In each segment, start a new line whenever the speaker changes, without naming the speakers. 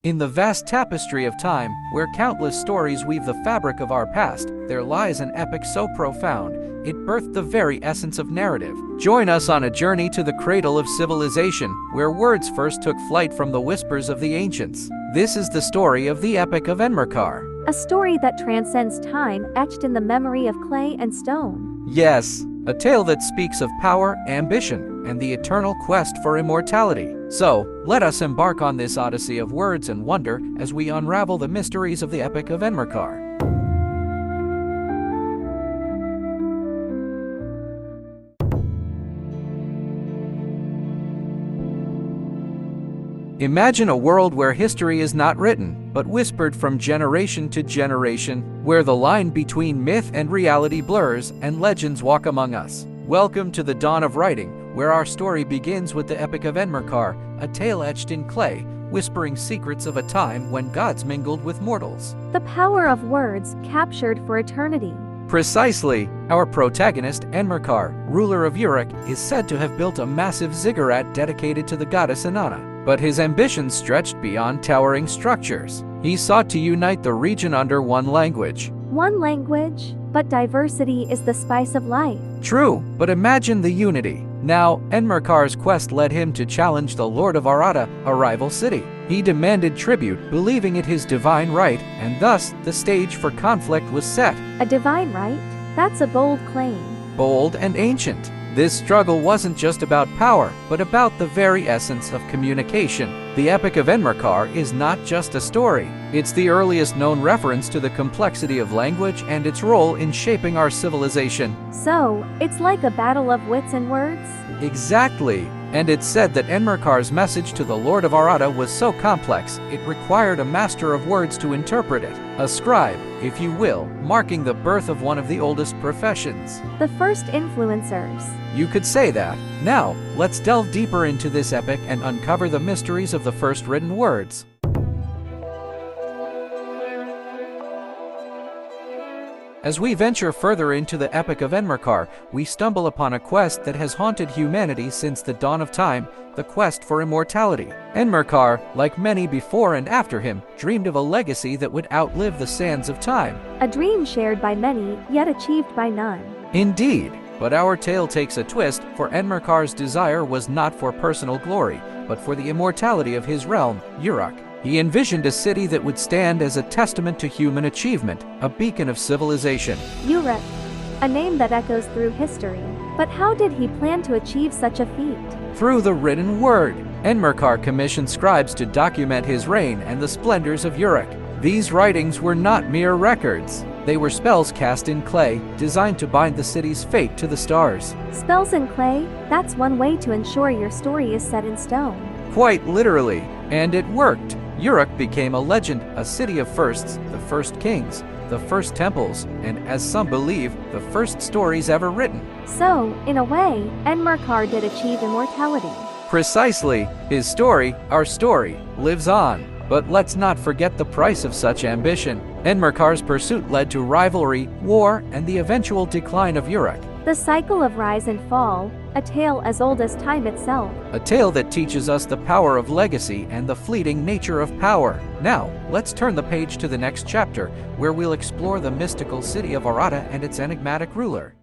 In the vast tapestry of time, where countless stories weave the fabric of our past, there lies an epic so profound, it birthed the very essence of narrative. Join us on a journey to the cradle of civilization, where words first took flight from the whispers of the ancients. This is the story of the Epic of Enmerkar.
A story that transcends time, etched in the memory of clay and stone.
Yes, a tale that speaks of power, ambition, and the eternal quest for immortality. So, let us embark on this odyssey of words and wonder as we unravel the mysteries of the Epic of Enmerkar. Imagine a world where history is not written, but whispered from generation to generation, where the line between myth and reality blurs and legends walk among us. Welcome to the dawn of writing, where our story begins with the Epic of Enmerkar, a tale etched in clay, whispering secrets of a time when gods mingled with mortals.
The power of words captured for eternity.
Precisely. Our protagonist, Enmerkar, ruler of Uruk, is said to have built a massive ziggurat dedicated to the goddess Inanna. But his ambitions stretched beyond towering structures. He sought to unite the region under one language.
One language, but diversity is the spice of life.
True, but imagine the unity. Now, Enmerkar's quest led him to challenge the Lord of Aratta, a rival city. He demanded tribute, believing it his divine right, and thus the stage for conflict was set.
A divine right? That's a bold claim.
Bold and ancient. This struggle wasn't just about power, but about the very essence of communication. The Epic of Enmerkar is not just a story. It's the earliest known reference to the complexity of language and its role in shaping our civilization.
So, it's like a battle of wits and words?
Exactly. And it's said that Enmerkar's message to the Lord of Aratta was so complex, it required a master of words to interpret it. A scribe, if you will, marking the birth of one of the oldest professions.
The first influencers.
You could say that. Now, let's delve deeper into this epic and uncover the mysteries of the first written words. As we venture further into the Epic of Enmerkar, we stumble upon a quest that has haunted humanity since the dawn of time, the quest for immortality. Enmerkar, like many before and after him, dreamed of a legacy that would outlive the sands of time.
A dream shared by many, yet achieved by none.
Indeed, but our tale takes a twist, for Enmerkar's desire was not for personal glory, but for the immortality of his realm, Uruk. He envisioned a city that would stand as a testament to human achievement, a beacon of civilization.
Uruk, a name that echoes through history. But how did he plan to achieve such a feat?
Through the written word. Enmerkar commissioned scribes to document his reign and the splendors of Uruk. These writings were not mere records. They were spells cast in clay, designed to bind the city's fate to the stars.
Spells in clay? That's one way to ensure your story is set in stone.
Quite literally. And it worked. Uruk became a legend, a city of firsts, the first kings, the first temples, and as some believe, the first stories ever written.
So, in a way, Enmerkar did achieve immortality.
Precisely. His story, our story, lives on. But let's not forget the price of such ambition. Enmerkar's pursuit led to rivalry, war, and the eventual decline of Uruk.
The cycle of rise and fall, a tale as old as time itself.
A tale that teaches us the power of legacy and the fleeting nature of power. Now, let's turn the page to the next chapter, where we'll explore the mystical city of Aratta and its enigmatic ruler.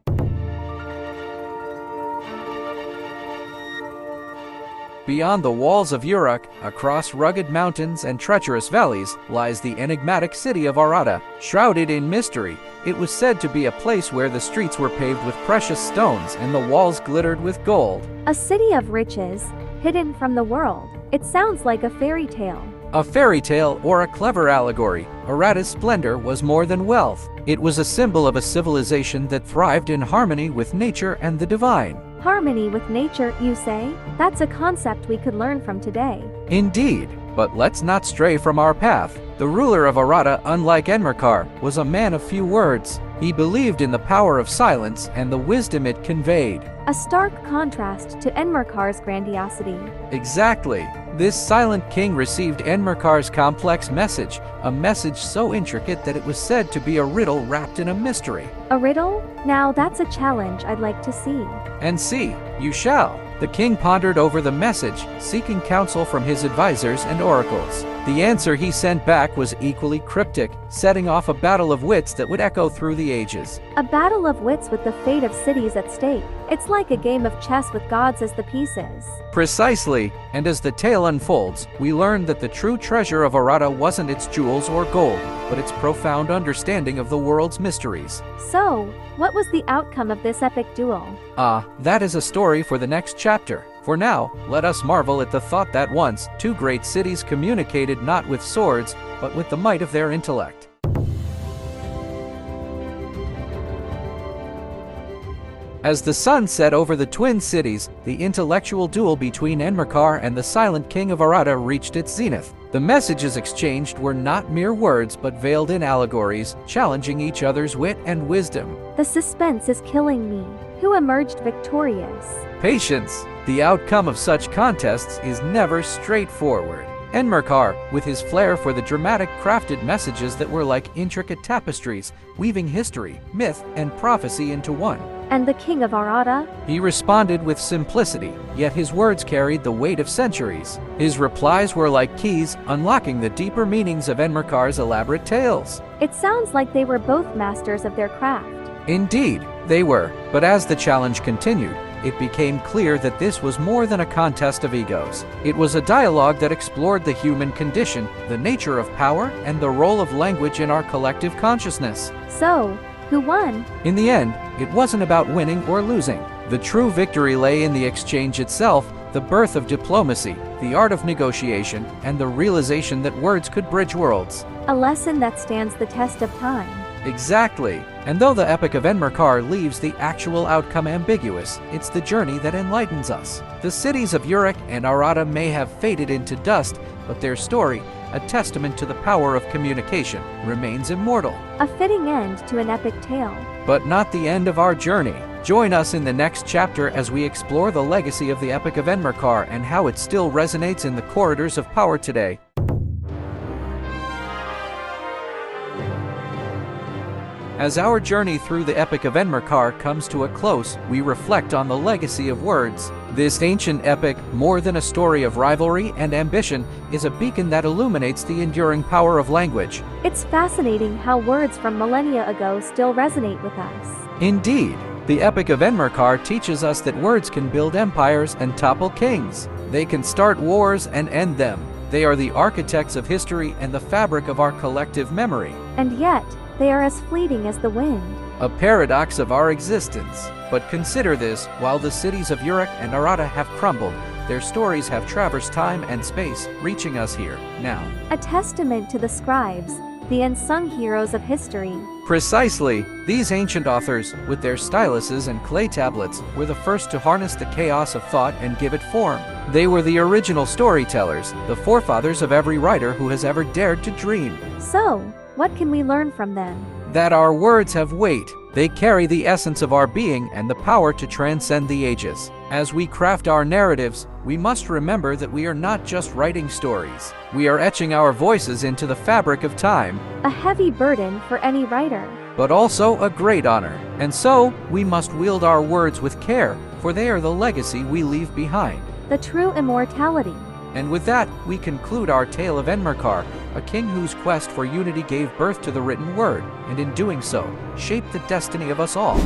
Beyond the walls of Uruk, across rugged mountains and treacherous valleys, lies the enigmatic city of Aratta. Shrouded in mystery, it was said to be a place where the streets were paved with precious stones and the walls glittered with gold.
A city of riches, hidden from the world. It sounds like a fairy tale.
A fairy tale or a clever allegory, Aratta's splendor was more than wealth. It was a symbol of a civilization that thrived in harmony with nature and the divine.
Harmony with nature, you say? That's a concept we could learn from today.
Indeed, but let's not stray from our path. The ruler of Aratta, unlike Enmerkar, was a man of few words. He believed in the power of silence and the wisdom it conveyed.
A stark contrast to Enmerkar's grandiosity.
Exactly. This silent king received Enmerkar's complex message, a message so intricate that it was said to be a riddle wrapped in a mystery.
A riddle? Now that's a challenge I'd like to see.
And see, you shall. The king pondered over the message, seeking counsel from his advisors and oracles. The answer he sent back was equally cryptic, setting off a battle of wits that would echo through the ages.
A battle of wits with the fate of cities at stake. It's like a game of chess with gods as the pieces.
Precisely, and as the tale unfolds, we learn that the true treasure of Aratta wasn't its jewels or gold, but its profound understanding of the world's mysteries.
So, what was the outcome of this epic duel?
That is a story for the next chapter. For now, let us marvel at the thought that once, two great cities communicated not with swords, but with the might of their intellect. As the sun set over the twin cities, the intellectual duel between Enmerkar and the silent king of Aratta reached its zenith. The messages exchanged were not mere words but veiled in allegories, challenging each other's wit and wisdom.
The suspense is killing me. Who emerged victorious?
Patience! The outcome of such contests is never straightforward. Enmerkar, with his flair for the dramatic, crafted messages that were like intricate tapestries, weaving history, myth, and prophecy into one.
And the king of Aratta?
He responded with simplicity, yet his words carried the weight of centuries. His replies were like keys, unlocking the deeper meanings of Enmerkar's elaborate tales.
It sounds like they were both masters of their craft.
Indeed, they were, but as the challenge continued, it became clear that this was more than a contest of egos. It was a dialogue that explored the human condition, the nature of power, and the role of language in our collective consciousness.
So, who won?
In the end, it wasn't about winning or losing. The true victory lay in the exchange itself, the birth of diplomacy, the art of negotiation, and the realization that words could bridge worlds.
A lesson that stands the test of time.
Exactly. And though the Epic of Enmerkar leaves the actual outcome ambiguous, it's the journey that enlightens us. The cities of Uruk and Aratta may have faded into dust, but their story, a testament to the power of communication, remains immortal.
A fitting end to an epic tale.
But not the end of our journey. Join us in the next chapter as we explore the legacy of the Epic of Enmerkar and how it still resonates in the corridors of power today. As our journey through the Epic of Enmerkar comes to a close, we reflect on the legacy of words. This ancient epic, more than a story of rivalry and ambition, is a beacon that illuminates the enduring power of language.
It's fascinating how words from millennia ago still resonate with us.
Indeed, the Epic of Enmerkar teaches us that words can build empires and topple kings. They can start wars and end them. They are the architects of history and the fabric of our collective memory.
And yet, they are as fleeting as the wind.
A paradox of our existence. But consider this, while the cities of Uruk and Aratta have crumbled, their stories have traversed time and space, reaching us here, now.
A testament to the scribes, the unsung heroes of history.
Precisely, these ancient authors, with their styluses and clay tablets, were the first to harness the chaos of thought and give it form. They were the original storytellers, the forefathers of every writer who has ever dared to dream.
So, what can we learn from them?
That our words have weight. They carry the essence of our being and the power to transcend the ages. As we craft our narratives, we must remember that we are not just writing stories. We are etching our voices into the fabric of time.
A heavy burden for any writer.
But also a great honor. And so, we must wield our words with care, for they are the legacy we leave behind.
The true immortality.
And with that, we conclude our tale of Enmerkar, a king whose quest for unity gave birth to the written word, and in doing so, shaped the destiny of us all.